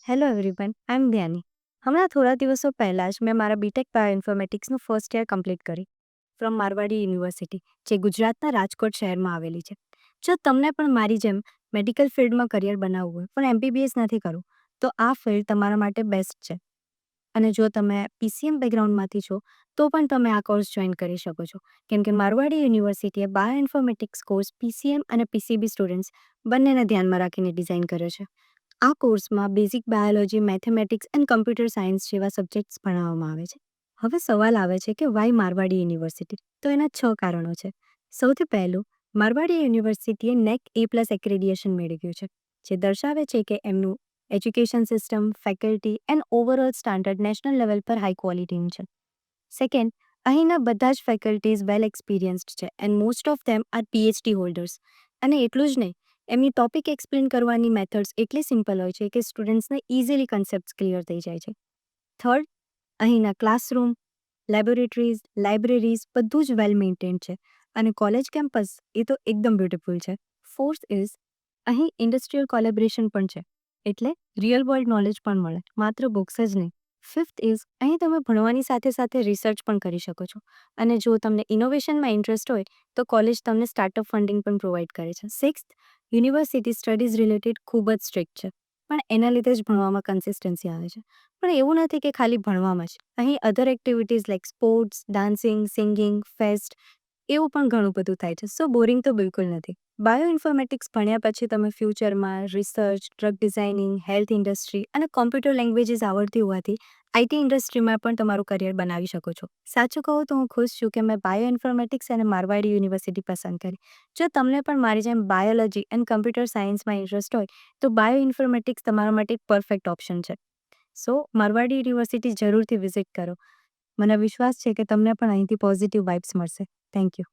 Hello everyone, આઈ એમ ધ્યાની. હમણાં થોડા દિવસો પહેલાં જ મેં મારા બીટેક બાયોઇન્ફોર્મેટિક્સનું ફર્સ્ટ યર કમ્પ્લીટ કરી ફ્રોમ મારવાડી યુનિવર્સિટી, જે ગુજરાતના રાજકોટ શહેરમાં આવેલી છે. જો તમને પણ મારી જેમ મેડિકલ ફિલ્ડમાં કરિયર બનાવવું હોય પણ એમબીબીએસ નથી કરવું, તો આ ફિલ્ડ તમારા માટે બેસ્ટ છે. અને જો તમે પીસીએમ બેકગ્રાઉન્ડમાંથી છો તો પણ તમે આ કોર્સ જોઈન કરી શકો છો, કેમ કે મારવાડી યુનિવર્સિટીએ બાયોઇન્ફોર્મેટિક્સ કોર્સ પીસીએમ અને પીસીબી સ્ટુડન્ટ્સ બંનેને ધ્યાનમાં રાખીને ડિઝાઇન કર્યો છે. આ કોર્સમાં basic biology, mathematics and computer science જેવા સબ્જેક્ટ્સ ભણાવવામાં આવે છે. હવે સવાલ આવે છે કે વાય મારવાડી યુનિવર્સિટી? તો એના 6 કારણો છે. સૌથી પહેલું, મારવાડી યુનિવર્સિટીએ નેક A+ એક્રેડિએશન મેળવ્યું છે, જે દર્શાવે છે કે એમનું education system, faculty and overall standard national level પર હાઈ ક્વોલિટીનું છે. સેકન્ડ, અહીંના બધા જ ફેકલ્ટીઝ વેલ એક્સપિરિયન્સ્ડ છે and most of them are PhD holders. અને એટલું જ નહીં, એમની ટોપિક એક્સપ્લેન કરવાની મેથડ્સ એટલી સિમ્પલ હોય છે કે સ્ટુડન્ટ્સને ઇઝીલી કન્સેપ્ટ્સ ક્લિયર થઈ જાય છે. થર્ડ, અહીંના ક્લાસરૂમ, લેબોરેટરીઝ, લાઇબ્રેરીઝ બધું જ વેલ મેન્ટેન્ડ છે અને કોલેજ કેમ્પસ એ તો એકદમ બ્યુટીફુલ છે. ફોર્થ ઇઝ, અહીં ઇન્ડસ્ટ્રીયલ કોલેબોરેશન પણ છે, એટલે રિયલ વર્લ્ડ નોલેજ પણ મળે, માત્ર બુક્સ જ નહીં. ફિફ્થ ઇઝ, અહીં તમે ભણવાની સાથે સાથે રિસર્ચ પણ કરી શકો છો અને જો તમને ઇનોવેશનમાં ઇન્ટરેસ્ટ હોય તો કોલેજ તમને સ્ટાર્ટઅપ ફંડિંગ પણ પ્રોવાઈડ કરે છે. સિક્સ્થ, યુનિવર્સિટી સ્ટડીઝ રિલેટેડ ખૂબ જ સ્ટ્રિક્ટ છે, પણ એના લીધે જ ભણવામાં કન્સિસ્ટન્સી આવે છે. પણ એવું નથી કે ખાલી ભણવામાં જ, અહીં other activities like sports, dancing, singing, fest એવું પણ ઘણું બધું થાય છે. સો બોરિંગ તો બિલકુલ નથી. બાયોઇન્ફોર્મેટિક્સ ભણ્યા પછી તમે ફ્યુચરમાં research, drug designing, health industry અને કોમ્પ્યુટર લેંગ્વેજીસ આવડતી હોવાથી આઈટી ઇન્ડસ્ટ્રીમાં પણ તમારું કરિયર બનાવી શકો છો. સાચું કહું તો હું ખુશ છું કે મેં બાયોઇન્ફોર્મેટિક્સ અને મારવાડી યુનિવર્સિટી પસંદ કરી. જો તમને પણ મારી જેમ બાયોલોજી એન્ડ કમ્પ્યુટર સાયન્સમાં ઇન્ટરેસ્ટ હોય તો બાયોઇન્ફોર્મેટિક્સ તમારા માટે એક પરફેક્ટ ઓપ્શન છે. સો મારવાડી યુનિવર્સિટી જરૂરથી વિઝિટ કરો. મને વિશ્વાસ છે કે તમને પણ અહીંથી પોઝિટિવ વાઇબ્સ મળશે. Thank you.